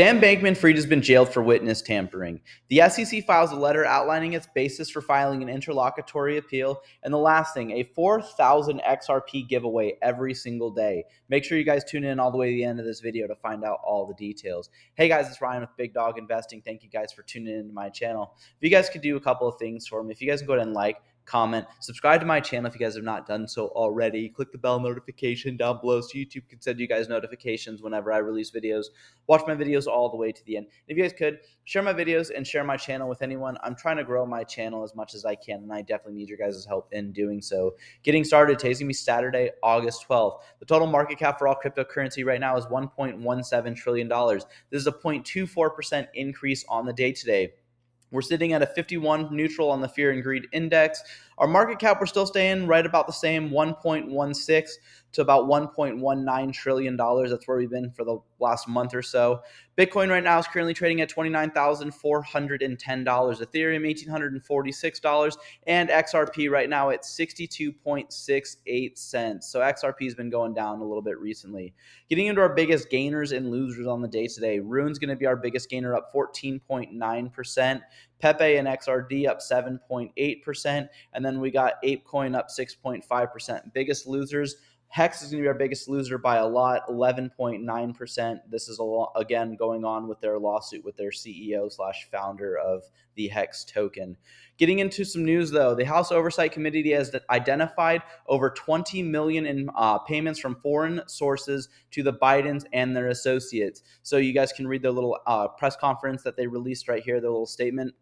Sam Bankman-Fried has been jailed for witness tampering. The SEC files a letter outlining its basis for filing an interlocutory appeal. And the last thing, a 4,000 XRP giveaway every single day. Make sure you guys tune in all the way to the end of this video to find out all the details. Hey guys, it's Ryan with Big Dog Investing. Thank you guys for tuning into my channel. If you guys could do a couple of things for me, if you guys can go ahead and like, comment, subscribe to my channel if you guys have not done so already. Click the bell notification down below so YouTube can send you guys notifications whenever I release videos. Watch my videos all the way to the end. If you guys could, share my videos and share my channel with anyone. I'm trying to grow my channel as much as I can, and I definitely need your guys' help in doing so. Getting started, today's going to be Saturday, August 12th. The total market cap for all cryptocurrency right now is $1.17 trillion. This is a 0.24% increase on the day today. We're sitting at a 51 neutral on the fear and greed index. Our market cap, we're still staying right about the same, 1.16 to about $1.19 trillion. That's where we've been for the last month or so. Bitcoin right now is currently trading at $29,410. Ethereum, $1,846. And XRP right now at 62.68 cents. So XRP has been going down a little bit recently. Getting into our biggest gainers and losers on the day today. Rune's going to be our biggest gainer, up 14.9%. Pepe and XRD up 7.8%. And then we got ApeCoin up 6.5%. Biggest losers. Hex is going to be our biggest loser by a lot, 11.9%. This is, again, going on with their lawsuit with their CEO/founder of the Hex token. Getting into some news, though, the House Oversight Committee has identified over $20 million in payments from foreign sources to the Bidens and their associates. So you guys can read their little press conference that they released right here, their little statement.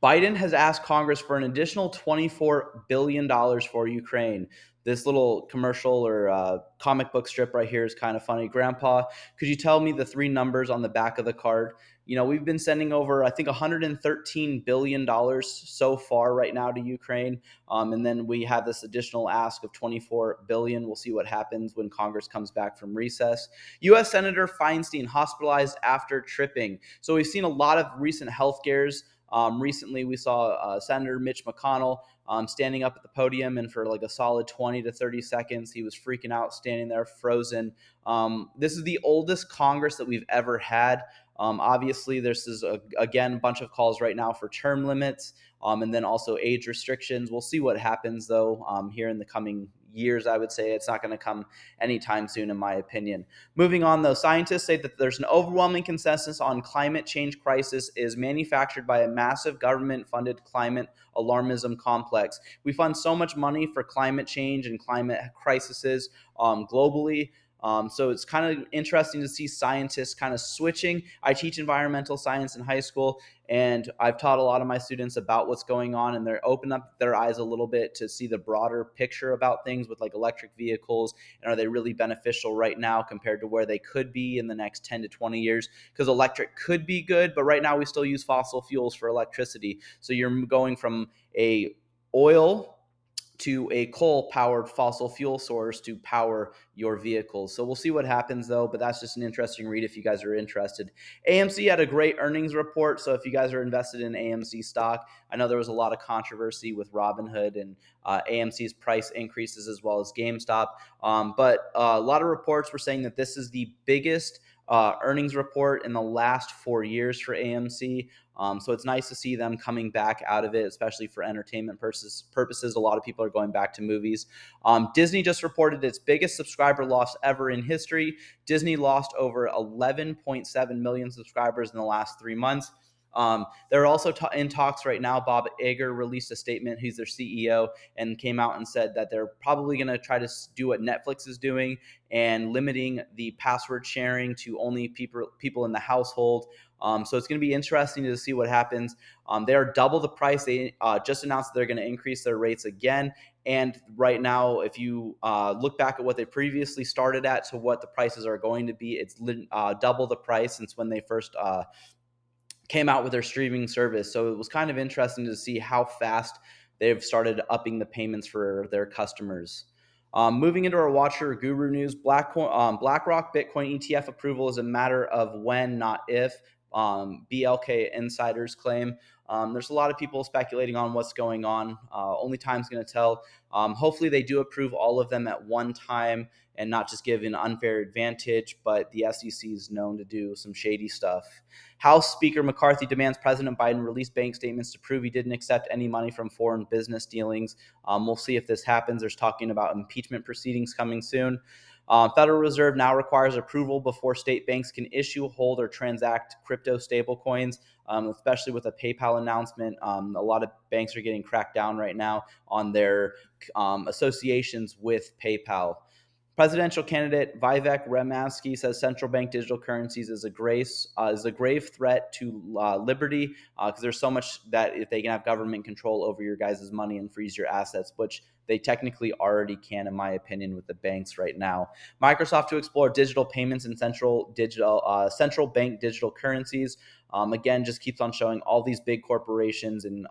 Biden has asked Congress for an additional $24 billion for Ukraine. This little commercial or comic book strip right here is kind of funny. Grandpa, could you tell me the three numbers on the back of the card? You know, we've been sending over, I think, $113 billion so far right now to Ukraine. And then we have this additional ask of $24 billion. We'll see what happens when Congress comes back from recess. U.S. Senator Feinstein hospitalized after tripping. So we've seen a lot of recent health scares. Recently, we saw Senator Mitch McConnell standing up at the podium, and for like a solid 20 to 30 seconds, he was freaking out, standing there frozen. This is the oldest Congress that we've ever had. Obviously, this is, again, a bunch of calls right now for term limits and then also age restrictions. We'll see what happens, though, here in the coming years. I would say it's not going to come anytime soon, in my opinion. Moving on, though, scientists say that there's an overwhelming consensus on climate change crisis is manufactured by a massive government-funded climate alarmism complex. We fund so much money for climate change and climate crises globally. So it's kind of interesting to see scientists kind of switching. I teach environmental science in high school, and I've taught a lot of my students about what's going on, and they're open up their eyes a little bit to see the broader picture about things with like electric vehicles, and are they really beneficial right now compared to where they could be in the next 10 to 20 years? Because electric could be good, but right now we still use fossil fuels for electricity. So you're going from a oil to a coal-powered fossil fuel source to power your vehicles. So we'll see what happens, though, but that's just an interesting read if you guys are interested. AMC had a great earnings report, so if you guys are invested in AMC stock, I know there was a lot of controversy with Robinhood and AMC's price increases as well as GameStop, but a lot of reports were saying that this is the biggest earnings report in the last 4 years for AMC. So it's nice to see them coming back out of it, especially for entertainment purposes. A lot of people are going back to movies. Disney just reported its biggest subscriber loss ever in history. Disney lost over 11.7 million subscribers in the last 3 months. They're also in talks right now. Bob Iger released a statement. He's their CEO, and came out and said that they're probably going to try to do what Netflix is doing and limiting the password sharing to only people in the household. So it's going to be interesting to see what happens. They are double the price. They just announced they're going to increase their rates again. And right now, if you look back at what they previously started at to what the prices are going to be, it's double the price since when they first came out with their streaming service. So it was kind of interesting to see how fast they've started upping the payments for their customers. Moving into our Watcher Guru news, BlackRock Bitcoin ETF approval is a matter of when, not if. BLK insiders claim. There's a lot of people speculating on what's going on. Only time's going to tell. Hopefully, they do approve all of them at one time and not just give an unfair advantage. But the SEC is known to do some shady stuff. House Speaker McCarthy demands President Biden release bank statements to prove he didn't accept any money from foreign business dealings. We'll see if this happens. There's talking about impeachment proceedings coming soon. Federal Reserve now requires approval before state banks can issue, hold, or transact crypto stablecoins, especially with a PayPal announcement. A lot of banks are getting cracked down right now on their associations with PayPal. Presidential candidate Vivek Ramasky says central bank digital currencies is a grave threat to liberty because there's so much that if they can have government control over your guys' money and freeze your assets, which they technically already can, in my opinion, with the banks right now. Microsoft to explore digital payments and central bank digital currencies. Again, just keeps on showing all these big corporations and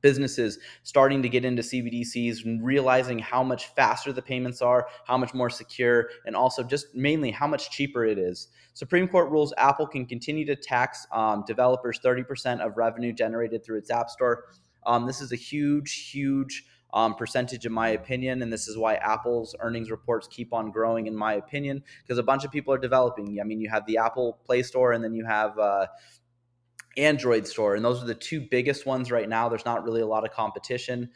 businesses starting to get into CBDCs and realizing how much faster the payments are, how much more secure, and also just mainly how much cheaper it is. Supreme Court rules Apple can continue to tax developers 30% of revenue generated through its App Store. This is a huge percentage, in my opinion, and this is why Apple's earnings reports keep on growing, in my opinion, because a bunch of people are developing. I mean, you have the Apple Play Store, and then you have Android store, and those are the two biggest ones right now. There's not really a lot of competition,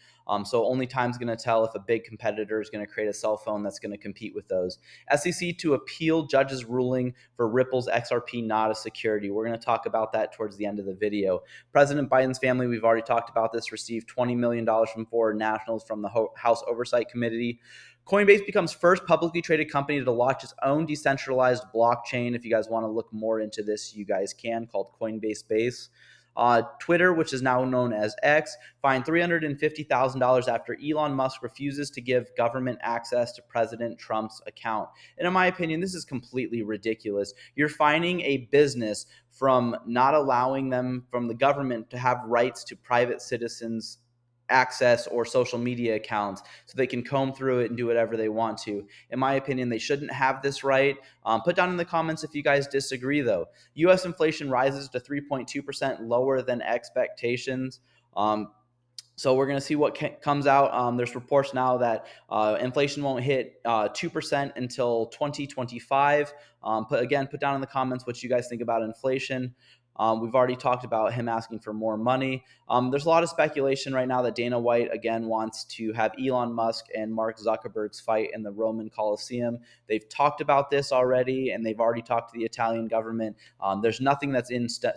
so only time's going to tell if a big competitor is going to create a cell phone that's going to compete with those. SEC to appeal judge's ruling for Ripple's XRP not a security. We're going to talk about that towards the end of the video. President Biden's family, we've already talked about this, received $20 million from foreign nationals from the House Oversight Committee. Coinbase becomes first publicly traded company to launch its own decentralized blockchain. If you guys want to look more into this, you guys can, called Coinbase Base. Twitter, which is now known as X, fined $350,000 after Elon Musk refuses to give government access to President Trump's account. And in my opinion, this is completely ridiculous. You're fining a business from not allowing them, from the government, to have rights to private citizens' access or social media accounts so they can comb through it and do whatever they want to. In my opinion, they shouldn't have this right. Put down in the comments if you guys disagree, though. U.S. inflation rises to 3.2%, lower than expectations. So we're going to see what comes out. There's reports now that inflation won't hit 2% until 2025. Put down in the comments what you guys think about inflation. We've already talked about him asking for more money. There's a lot of speculation right now that Dana White, again, wants to have Elon Musk and Mark Zuckerberg's fight in the Roman Colosseum. They've talked about this already, and they've already talked to the Italian government. There's nothing that's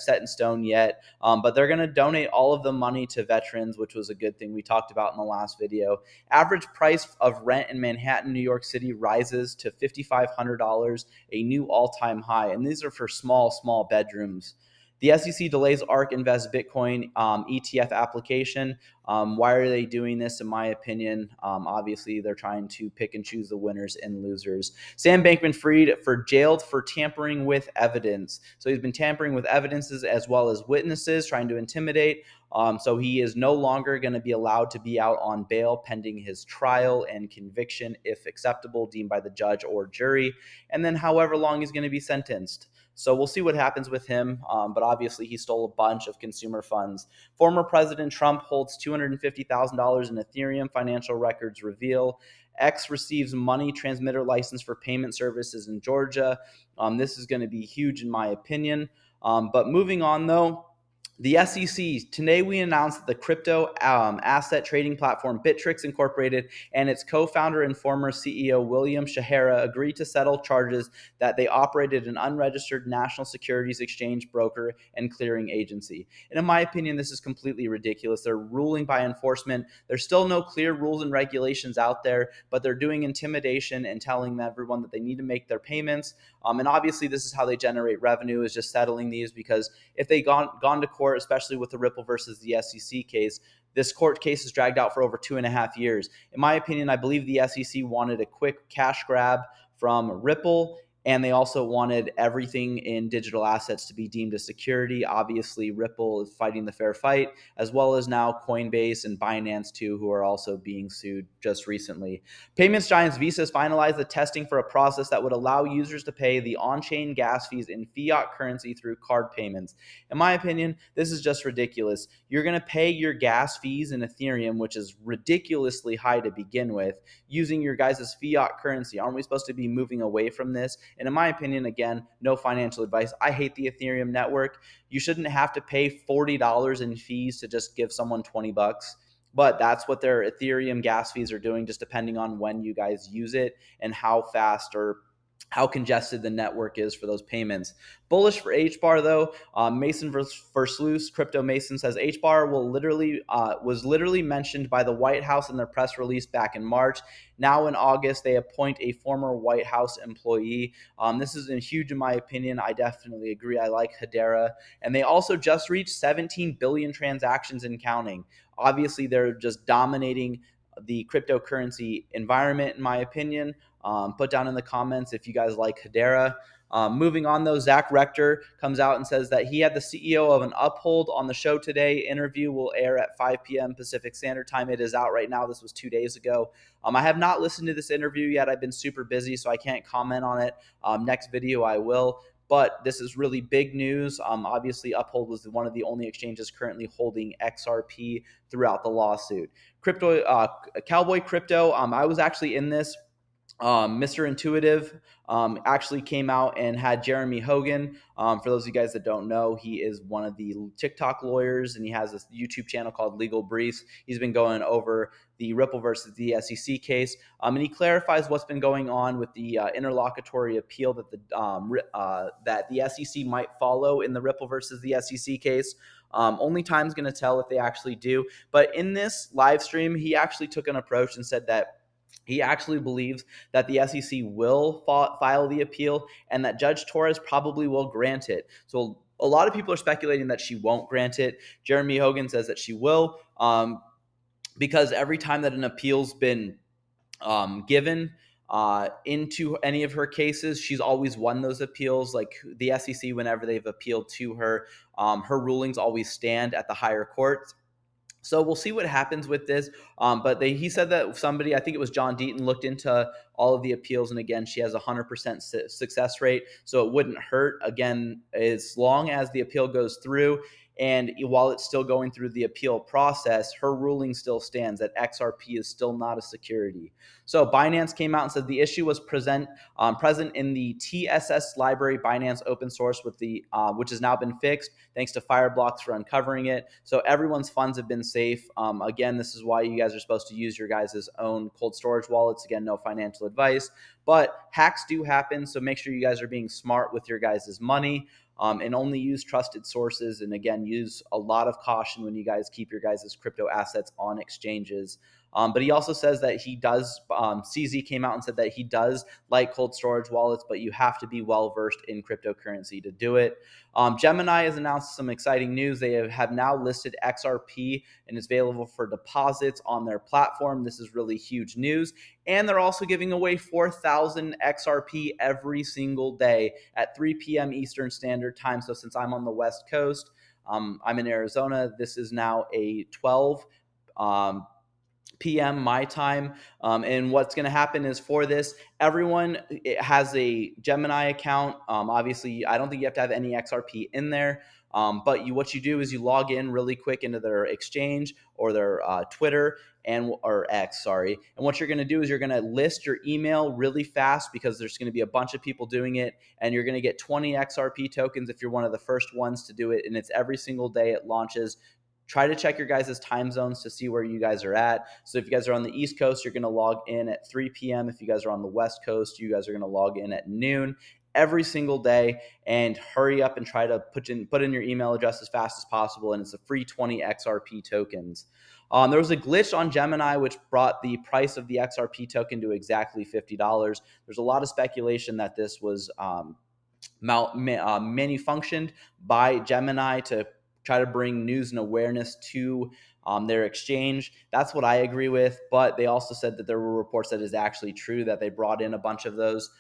set in stone yet, but they're going to donate all of the money to veterans, which was a good thing we talked about in the last video. Average price of rent in Manhattan, New York City rises to $5,500, a new all-time high, and these are for small bedrooms. The SEC delays ARK Invest Bitcoin ETF application. Why are they doing this? In my opinion, obviously they're trying to pick and choose the winners and losers. Sam Bankman-Fried jailed for tampering with evidence. So he's been tampering with evidences as well as witnesses, trying to intimidate. So he is no longer going to be allowed to be out on bail pending his trial and conviction, if acceptable, deemed by the judge or jury, and then however long he's going to be sentenced. So we'll see what happens with him, but obviously he stole a bunch of consumer funds. Former President Trump holds $250,000 in Ethereum, financial records reveal. X receives money transmitter license for payment services in Georgia. This is going to be huge in my opinion. But moving on, though, the SEC, today we announced that the crypto asset trading platform Bittrex Incorporated and its co-founder and former CEO William Shahara agreed to settle charges that they operated an unregistered national securities exchange broker and clearing agency. And in my opinion, this is completely ridiculous. They're ruling by enforcement. There's still no clear rules and regulations out there, but they're doing intimidation and telling everyone that they need to make their payments. And obviously this is how they generate revenue, is just settling these, because if they gone to court, especially with the Ripple versus the SEC case, this court case is dragged out for over 2.5 years. In my opinion, I believe the SEC wanted a quick cash grab from Ripple, And they also wanted everything in digital assets to be deemed a security. Obviously, Ripple is fighting the fair fight, as well as now Coinbase and Binance too, who are also being sued just recently. Payments giants Visa has finalized the testing for a process that would allow users to pay the on-chain gas fees in fiat currency through card payments. In my opinion, this is just ridiculous. You're going to pay your gas fees in Ethereum, which is ridiculously high to begin with, using your guys' fiat currency. Aren't we supposed to be moving away from this? And in my opinion, again, no financial advice. I hate the Ethereum network. You shouldn't have to pay $40 in fees to just give someone 20 bucks. But that's what their Ethereum gas fees are doing, just depending on when you guys use it and how fast or how congested the network is for those payments. Bullish for Hbar though. Mason Versluis, Crypto Mason, says Hbar was literally mentioned by the White House in their press release back in March. Now in August, they appoint a former White House employee. This is huge in my opinion. I definitely agree. I like Hbar. And they also just reached 17 billion transactions and counting. Obviously, they're just dominating the cryptocurrency environment, in my opinion. Put down in the comments if you guys like Hbar. Moving on, though, Zach Rector comes out and says that he had the CEO of an Uphold on the show today. Interview will air at 5 p.m. Pacific Standard Time. It is out right now. This was 2 days ago. I have not listened to this interview yet. I've been super busy, so I can't comment on it. Next video, I will. But this is really big news. Obviously, Uphold was one of the only exchanges currently holding XRP throughout the lawsuit. Cowboy Crypto. I was actually in this. Mr. Intuitive actually came out and had Jeremy Hogan. For those of you guys that don't know, he is one of the TikTok lawyers, and he has this YouTube channel called Legal Briefs. He's been going over the Ripple versus the SEC case, and he clarifies what's been going on with the interlocutory appeal that the SEC might follow in the Ripple versus the SEC case. Only time's going to tell if they actually do. But in this live stream, he actually took an approach and said that he actually believes that the SEC will file the appeal and that Judge Torres probably will grant it. So a lot of people are speculating that she won't grant it. Jeremy Hogan says that she will, because every time that an appeal's been given into any of her cases, she's always won those appeals. Like the SEC, whenever they've appealed to her, her rulings always stand at the higher courts. So we'll see what happens with this. But he said that somebody, I think it was John Deaton, looked into all of the appeals. And again, she has a 100% success rate. So it wouldn't hurt, again, as long as the appeal goes through. And while it's still going through the appeal process, her ruling still stands that XRP is still not a security. So Binance came out and said the issue was present in the TSS library Binance open source with which has now been fixed thanks to Fireblocks for uncovering it. So everyone's funds have been safe. Again, this is why you guys are supposed to use your guys' own cold storage wallets. Again, no financial advice, but hacks do happen. So make sure you guys are being smart with your guys' money. And only use trusted sources. And again, use a lot of caution when you guys keep your guys' crypto assets on exchanges. But he also says that he does, CZ came out and said that he does like cold storage wallets, but you have to be well versed in cryptocurrency to do it. Gemini has announced some exciting news. They have now listed XRP and it's available for deposits on their platform. This is really huge news. And they're also giving away 4,000 XRP every single day at 3 p.m. Eastern Standard Time. So since I'm on the West Coast, I'm in Arizona. This is now a 12 p.m. my time. And what's going to happen is for this, everyone has a Gemini account. Obviously, I don't think you have to have any XRP in there. But what you do is you log in really quick into their exchange or their Twitter or X, sorry. And what you're going to do is you're going to list your email really fast because there's going to be a bunch of people doing it, and you're going to get 20 XRP tokens if you're one of the first ones to do it. And it's every single day it launches. Try to check your guys' time zones to see where you guys are at. So if you guys are on the East Coast, you're going to log in at 3 p.m. If you guys are on the West Coast, you guys are going to log in at noon every single day, and hurry up and try to put in your email address as fast as possible. And it's a free 20 XRP tokens. There was a glitch on Gemini which brought the price of the XRP token to exactly $50. There's a lot of speculation that this was manufactured by Gemini to try to bring news and awareness to their exchange. That's what I agree with. But they also said that there were reports that is actually true, that they brought in a bunch of those.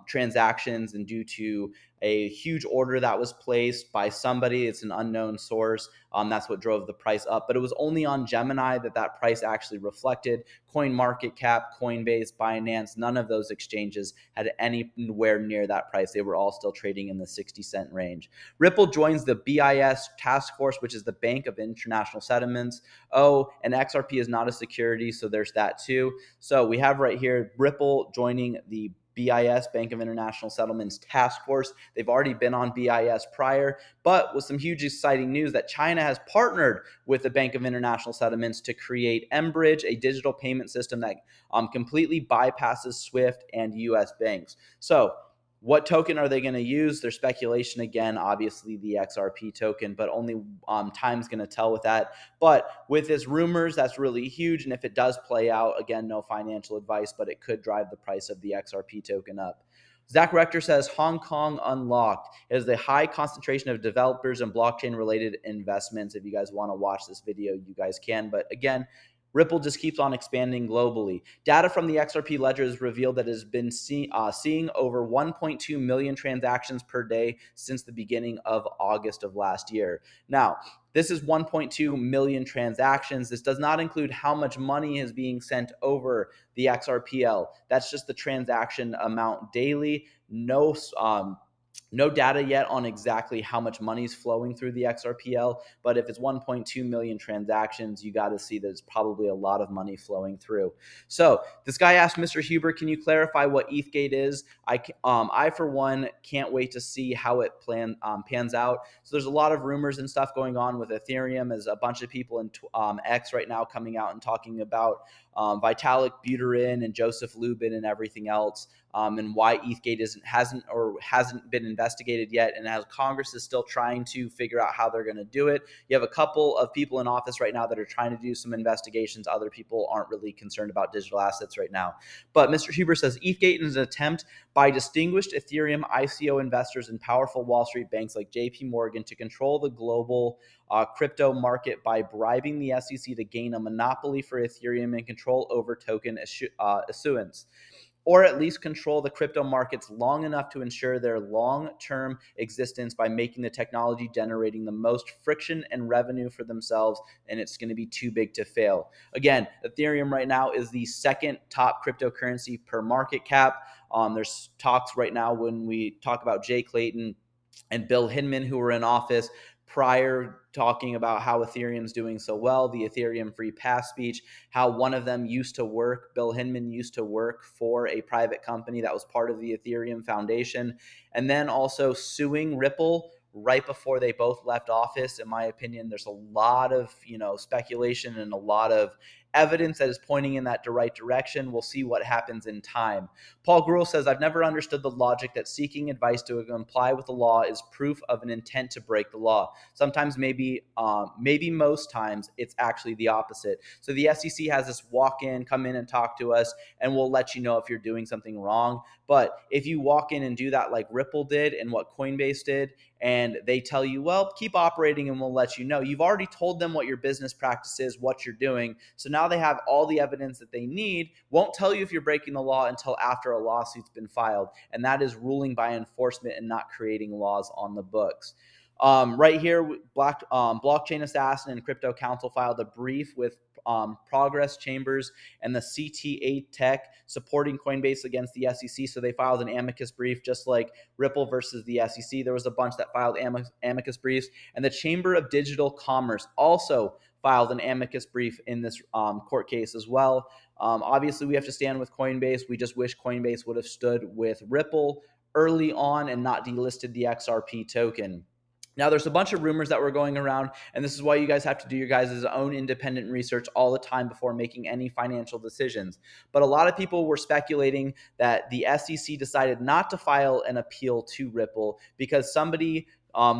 transactions and due to a huge order that was placed by somebody. It's an unknown source. That's what drove the price up. But it was only on Gemini that price actually reflected. CoinMarketCap, Coinbase, Binance, none of those exchanges had anywhere near that price. They were all still trading in the 60-cent range. Ripple joins the BIS task force, which is the Bank of International Settlements. Oh, and XRP is not a security, so there's that too. So we have right here Ripple joining the BIS, Bank of International Settlements Task Force. They've already been on BIS prior, but with some huge exciting news that China has partnered with the Bank of International Settlements to create mBridge, a digital payment system that completely bypasses SWIFT and US banks. So what token are they going to use? There's speculation again, obviously the XRP token, but only time's going to tell with that. But with this rumors, that's really huge. And if it does play out, again, no financial advice, but it could drive the price of the XRP token up. Zach Rector says Hong Kong unlocked. It is the high concentration of developers and blockchain related investments. If you guys want to watch this video, you guys can. But again, Ripple just keeps on expanding globally. Data from the XRP ledger has revealed that it has been seeing over 1.2 million transactions per day since the beginning of August of last year. Now, this is 1.2 million transactions. This does not include how much money is being sent over the XRPL. That's just the transaction amount daily. No data yet on exactly how much money is flowing through the XRPL, but if it's 1.2 million transactions, you got to see that it's probably a lot of money flowing through. So this guy asked Mr. Hbar, can you clarify what ETHgate is? I for one, can't wait to see how it pans out. So there's a lot of rumors and stuff going on with Ethereum. As a bunch of people in X right now coming out and talking about Vitalik Buterin and Joseph Lubin and everything else. And why ETHgate hasn't been investigated yet, and as Congress is still trying to figure out how they're going to do it. You have a couple of people in office right now that are trying to do some investigations. Other people aren't really concerned about digital assets right now. But Mr. Hbar says ETHgate is an attempt by distinguished Ethereum ICO investors and powerful Wall Street banks like JP Morgan to control the global crypto market by bribing the SEC to gain a monopoly for Ethereum and control over token issuance, or at least control the crypto markets long enough to ensure their long-term existence by making the technology generating the most friction and revenue for themselves, and it's going to be too big to fail. Again, Ethereum right now is the second top cryptocurrency per market cap. There's talks right now when we talk about Jay Clayton and Bill Hinman, who were in office prior, talking about how Ethereum's doing so well, the Ethereum free pass speech, how one of them used to work, Bill Hinman used to work for a private company that was part of the Ethereum Foundation, and then also suing Ripple right before they both left office. In my opinion, there's a lot of speculation and a lot of evidence that is pointing in that right direction. We'll see what happens in time. Paul Gruel says, I've never understood the logic that seeking advice to comply with the law is proof of an intent to break the law. Sometimes, maybe most times, it's actually the opposite. So the SEC has this walk in, come in and talk to us, and we'll let you know if you're doing something wrong. But if you walk in and do that like Ripple did and what Coinbase did, and they tell you, well, keep operating and we'll let you know, you've already told them what your business practice is, what you're doing. So now they have all the evidence that they need, won't tell you if you're breaking the law until after a lawsuit's been filed. And that is ruling by enforcement and not creating laws on the books. Right here, Blockchain Assassin and Crypto Council filed a brief with Progress Chambers and the CTA Tech supporting Coinbase against the SEC. So they filed an amicus brief, just like Ripple versus the SEC. There was a bunch that filed amicus briefs, and the Chamber of Digital Commerce also filed an amicus brief in this court case as well. Obviously, we have to stand with Coinbase. We just wish Coinbase would have stood with Ripple early on and not delisted the XRP token. Now, there's a bunch of rumors that were going around, and this is why you guys have to do your guys' own independent research all the time before making any financial decisions. But a lot of people were speculating that the SEC decided not to file an appeal to Ripple because somebody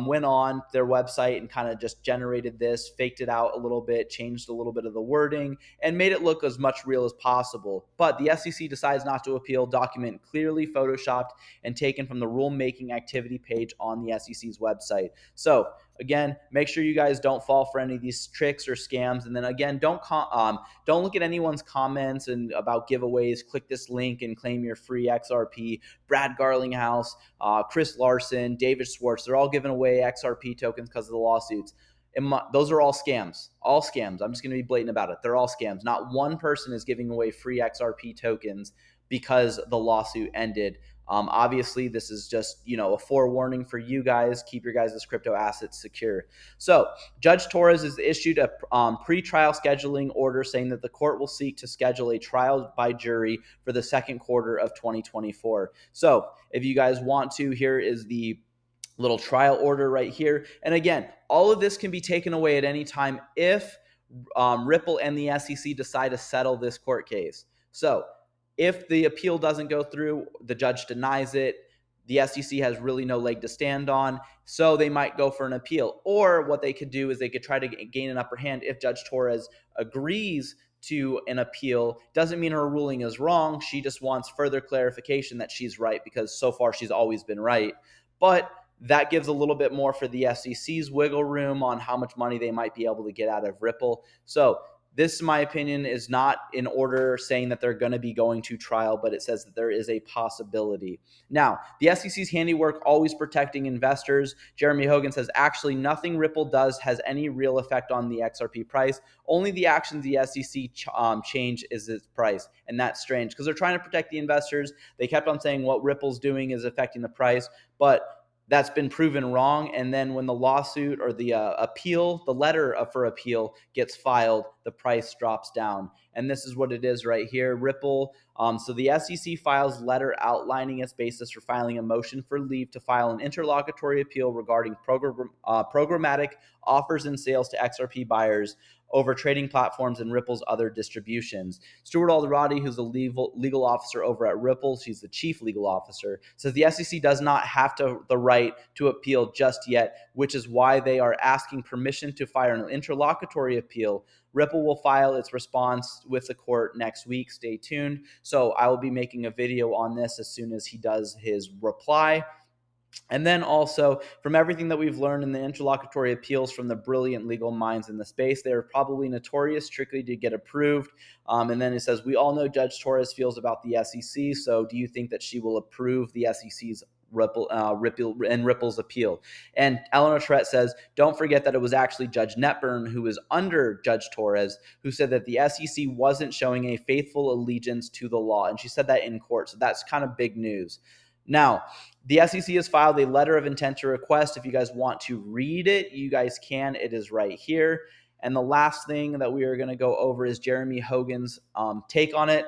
went on their website and kind of just generated this, faked it out a little bit, changed a little bit of the wording, and made it look as much real as possible. But the SEC decides not to appeal, document clearly photoshopped and taken from the rulemaking activity page on the SEC's website. So again, make sure you guys don't fall for any of these tricks or scams. And then again, don't look at anyone's comments and about giveaways. Click this link and claim your free XRP. Brad Garlinghouse, Chris Larson, David Schwartz, they're all giving away XRP tokens because of the lawsuits. Those are all scams. All scams. I'm just going to be blatant about it. They're all scams. Not one person is giving away free XRP tokens because the lawsuit ended. Obviously, this is just a forewarning for you guys. Keep your guys' crypto assets secure. So, Judge Torres has issued a pre-trial scheduling order saying that the court will seek to schedule a trial by jury for the second quarter of 2024. So, if you guys want to, here is the little trial order right here. And again, all of this can be taken away at any time if Ripple and the SEC decide to settle this court case. So if the appeal doesn't go through, the judge denies it, the SEC has really no leg to stand on, so they might go for an appeal. Or what they could do is they could try to gain an upper hand if Judge Torres agrees to an appeal. Doesn't mean her ruling is wrong. She just wants further clarification that she's right, because so far she's always been right. But that gives a little bit more for the SEC's wiggle room on how much money they might be able to get out of Ripple. So this, in my opinion, is not in order saying that they're going to be going to trial, but it says that there is a possibility. Now, the SEC's handiwork always protecting investors. Jeremy Hogan says, actually, nothing Ripple does has any real effect on the XRP price. Only the actions the SEC change is its price. And that's strange because they're trying to protect the investors. They kept on saying what Ripple's doing is affecting the price, but that's been proven wrong. And then when the lawsuit or the appeal, the letter for appeal gets filed, the price drops down. And this is what it is right here. Ripple. So the SEC files letter outlining its basis for filing a motion for leave to file an interlocutory appeal regarding programmatic offers and sales to XRP buyers over trading platforms and Ripple's other distributions. Stuart Alderati, who's the legal officer over at Ripple, she's the chief legal officer, says the SEC does not have the right to appeal just yet, which is why they are asking permission to file an interlocutory appeal. Ripple will file its response with the court next week. Stay tuned. So I will be making a video on this as soon as he does his reply. And then also, from everything that we've learned in the interlocutory appeals from the brilliant legal minds in the space, they are probably notorious strictly to get approved. And then it says, we all know Judge Torres feels about the SEC, so do you think that she will approve the SEC's Ripple's appeal? And Eleanor Trett says, don't forget that it was actually Judge Netburn, who was under Judge Torres, who said that the SEC wasn't showing a faithful allegiance to the law. And she said that in court. So that's kind of big news. Now, the SEC has filed a letter of intent to request. If you guys want to read it, you guys can. It is right here. And the last thing that we are going to go over is Jeremy Hogan's take on it.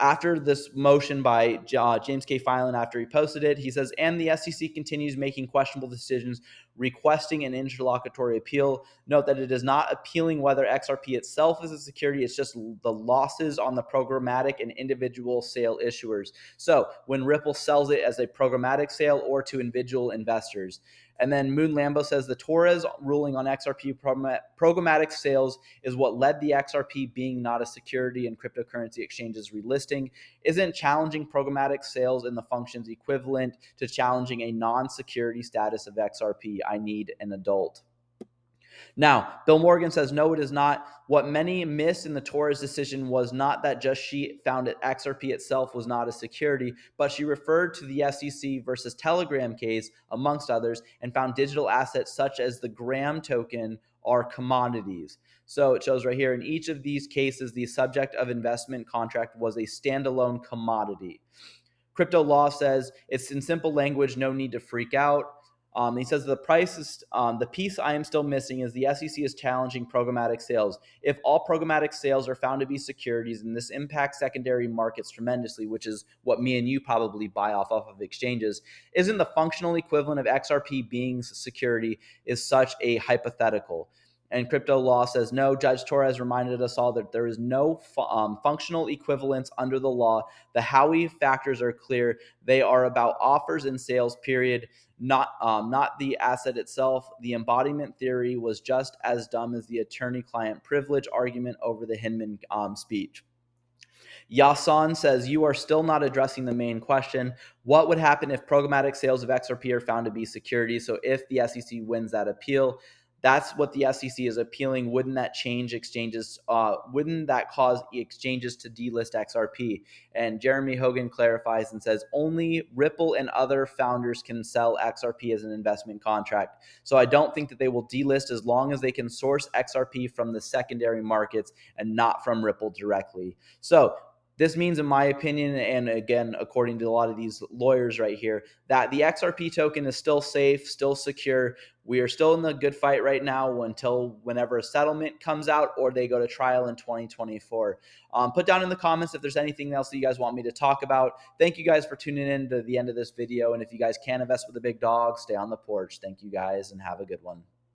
After this motion by James K. Filan, after he posted it, he says, and the SEC continues making questionable decisions, requesting an interlocutory appeal. Note that it is not appealing whether XRP itself is a security. It's just the losses on the programmatic and individual sale issuers. So when Ripple sells it as a programmatic sale or to individual investors. And then Moon Lambo says the Torres ruling on XRP programmatic sales is what led the XRP being not a security and cryptocurrency exchanges relisting. Isn't challenging programmatic sales in the functions equivalent to challenging a non-security status of XRP? I need an adult. Now, Bill Morgan says, no, it is not. What many missed in the Torres decision was not that just she found that XRP itself was not a security, but she referred to the SEC versus Telegram case, amongst others, and found digital assets such as the Gram token are commodities. So it shows right here, in each of these cases, the subject of investment contract was a standalone commodity. Crypto Law says, it's in simple language, no need to freak out. He says the price is the piece I am still missing is the SEC is challenging programmatic sales. If all programmatic sales are found to be securities, and this impacts secondary markets tremendously, which is what me and you probably buy off of exchanges, isn't the functional equivalent of XRP being security is such a hypothetical? And Crypto Law says, no, Judge Torres reminded us all that there is no functional equivalence under the law. The Howey factors are clear. They are about offers and sales, period, not the asset itself. The embodiment theory was just as dumb as the attorney-client privilege argument over the Hinman speech. Yasan says, you are still not addressing the main question. What would happen if programmatic sales of XRP are found to be securities? So if the SEC wins that appeal, that's what the SEC is appealing. Wouldn't that change exchanges? Wouldn't that cause exchanges to delist XRP? And Jeremy Hogan clarifies and says only Ripple and other founders can sell XRP as an investment contract. So I don't think that they will delist as long as they can source XRP from the secondary markets and not from Ripple directly. So this means, in my opinion, and again, according to a lot of these lawyers right here, that the XRP token is still safe, still secure. We are still in the good fight right now until whenever a settlement comes out or they go to trial in 2024. Put down in the comments if there's anything else that you guys want me to talk about. Thank you guys for tuning in to the end of this video. And if you guys can invest with the big dog, stay on the porch. Thank you guys and have a good one.